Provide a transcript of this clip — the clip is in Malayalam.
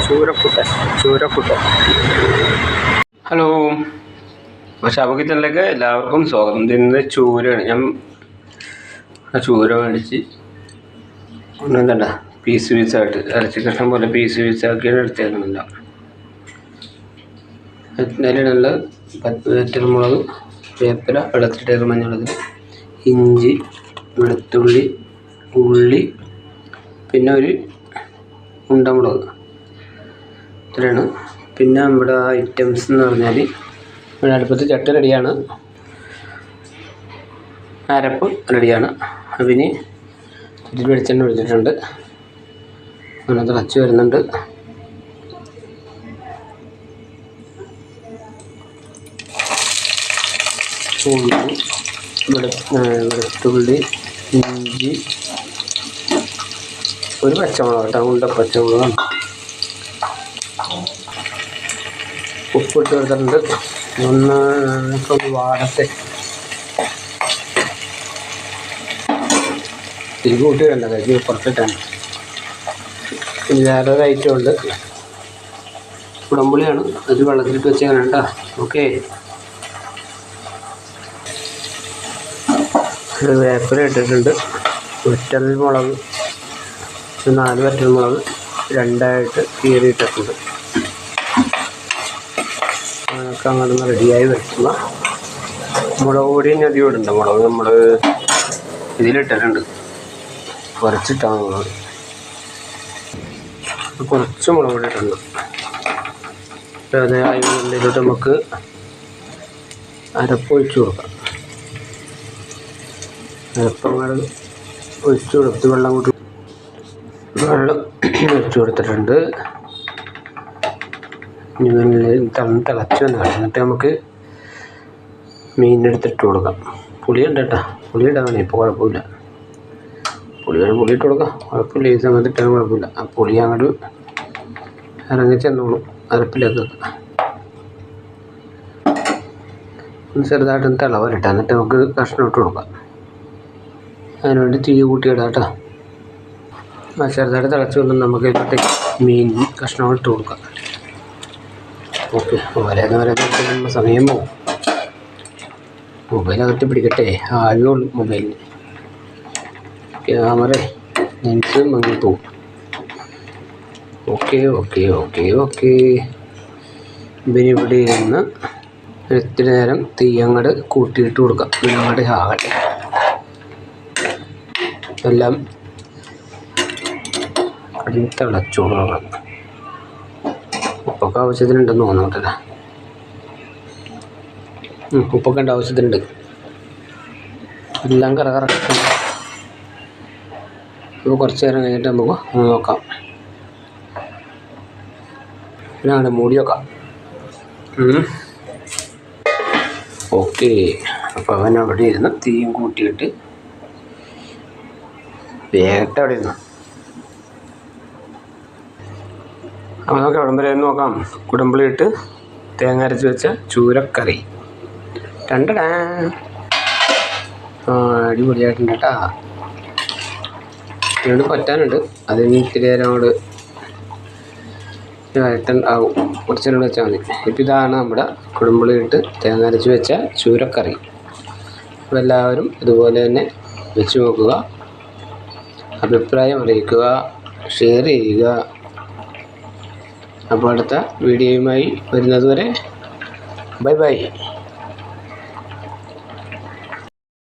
ചൂരക്കുട്ടൻ. ഹലോ, ഷാബു കിച്ചണിലേക്ക് എല്ലാവർക്കും സ്വാഗതം. ഇതിന്ന് ചൂരയാണ്. ഞാൻ ചൂര മേടിച്ച് ഒന്നെന്തണ്ട പീസ് പീസായിട്ട് ഇറച്ചി കഷ്ണം പോലെ പീസ് പീസാക്കിയാണ് എടുത്തേക്കുന്നില്ല. അതിനുള്ള വറ്റൽമുളക്, വേപ്പില, വെള്ളത്തിലിട്ടേക്ക് മഞ്ഞളത്തിൽ, ഇഞ്ചി, വെളുത്തുള്ളി, ഉള്ളി, പിന്നെ ഒരു ഉണ്ടമുളക്, ഇത്രയാണ്. പിന്നെ നമ്മുടെ ഐറ്റംസ് എന്ന് പറഞ്ഞാൽ ഇവിടെ അടുപ്പത്ത് ചട്ടി റെഡിയാണ്, അരപ്പ് റെഡിയാണ്. അതിന് ഇതിൽ വെളിച്ചെണ്ണ ഒഴിച്ചിട്ടുണ്ട്, അങ്ങനെ തിളച്ച് വരുന്നുണ്ട്. വെളുത്തുള്ളി, ഇഞ്ചി, ഒരു പച്ചമുളക് കേട്ടോ, ഉണ്ട പച്ചമുളകാണ്. ഉപ്പിട്ട് കൊടുത്തിട്ടുണ്ട്. ഒന്ന് വാടത്തെ തിരി കൂട്ടി വേണ്ട, കഴിഞ്ഞ് പുറത്തിട്ടാണ്. പിന്നെ വേറൊരു ഐറ്റം ഉണ്ട്, കുടംപുളിയാണ്. അത് വെള്ളത്തിലിട്ട് വെച്ചേക്കണം കേട്ടോ. ഓക്കെ, വേപ്പില ഇട്ടിട്ടുണ്ട്. വറ്റൽമുളക് 4 വറ്റൽമുളക് 2ആയിട്ട് കീറിയിട്ടിട്ടുണ്ട്. അതൊക്കെ അങ്ങനെ റെഡിയായി വെക്കുക. മുളക് പൊടി അധികം ഇടുന്നുണ്ട്. മുളക് നമ്മൾ ഇതിലിട്ടിട്ടുണ്ട്, കുറച്ചിട്ടാണ് മുളക്, കുറച്ച് മുളക് പൊടി ഇട്ടുണ്ട്. അതിലോട്ട് നമുക്ക് അരപ്പ് ഒഴിച്ച് കൊടുക്കാം. അരപ്പങ്ങൾ ഒഴിച്ച് കൊടുത്ത് വെള്ളം ഒഴിച്ച് കൊടുത്തിട്ടുണ്ട്. തിളച്ച് വന്ന് എന്നിട്ട് നമുക്ക് മീനെടുത്തിട്ട് കൊടുക്കാം. പുളിയുണ്ട് കേട്ടോ, പുളി ഇടാൻ ഇപ്പോൾ കുഴപ്പമില്ല. പുളി ഇട്ട് കൊടുക്കാം, കുഴപ്പമില്ല. ഈ സമയത്ത് ഇട്ടാൽ കുഴപ്പമില്ല. ആ പുളി അങ്ങോട്ട് ഇറങ്ങി ചെന്നോളും അരപ്പിലേക്ക്. ചെറുതായിട്ടൊന്ന് തിളവരട്ടെ, എന്നിട്ട് നമുക്ക് കഷ്ണം ഇട്ട് കൊടുക്കാം. അതിനുവേണ്ടി തീ കൂട്ടിയിടാം കേട്ടോ. ചെറുതായിട്ട് തിളച്ച് വന്ന് നമുക്ക് ഇതിലോട്ട് മീൻ കഷ്ണം ഇട്ട് കൊടുക്കാം. ഓക്കെ, വരാൻ സമയം പോകും. മൊബൈലകത്ത് പിടിക്കട്ടെ, ആഴമുള്ളൂ മൊബൈലിന്. ക്യാമറ ലെൻസ് മങ്ങിപ്പോവും. ഓക്കെ ഓക്കെ ഓക്കെ ഓക്കെ പിന്നെ ഇവിടെ ഇരുന്ന് ഇത്തിരി നേരം തീ അങ്ങോട്ട് കൂട്ടിയിട്ട് കൊടുക്കാം. അങ്ങോട്ട് ആകട്ടെ. എല്ലാം തിളച്ചോളാം. ഉപ്പൊക്കെ ആവശ്യത്തിനുണ്ടെന്ന് തോന്നട്ടെ. ഉപ്പൊക്കെ ഉണ്ട്, ആവശ്യത്തിനുണ്ട്. എല്ലാം കറക്റ്റ്. അപ്പോൾ കുറച്ച് നേരം കഴിഞ്ഞിട്ട് നമുക്ക് നോക്കാം. പിന്നെ മൂടി വെക്കാം. ഓക്കെ, അപ്പോൾ അവൻ അവിടെ ഇരുന്ന് തീയും കൂട്ടിയിട്ട് വേഗത്തെ അവിടെ ഇരുന്നു. അപ്പോൾ നമുക്ക് എവിടം വരെ നോക്കാം. കുടംപുളി ഇട്ട് തേങ്ങ അരച്ച് വെച്ച ചൂരക്കറി രണ്ടടാ. അടിപൊളിയായിട്ടുണ്ട് കേട്ടോ. ഇതിനോട് പറ്റാനുണ്ട്, അതിന് ഇത്തിരി നേരം അങ്ങോട്ട് ആവും. കുറച്ച് നേരം വെച്ചാൽ മതി. ഇപ്പം ഇതാണ് നമ്മുടെ കുടംപുളി ഇട്ട് തേങ്ങ അരച്ച് വെച്ച ചൂരക്കറി. അപ്പോൾ എല്ലാവരും ഇതുപോലെ തന്നെ വെച്ച് നോക്കുക, അഭിപ്രായം അറിയിക്കുക, ഷെയർ ചെയ്യുക. അപ്പോൾ അടുത്ത വീഡിയോയുമായി വരുന്നത് വരെ ബൈ ബൈ.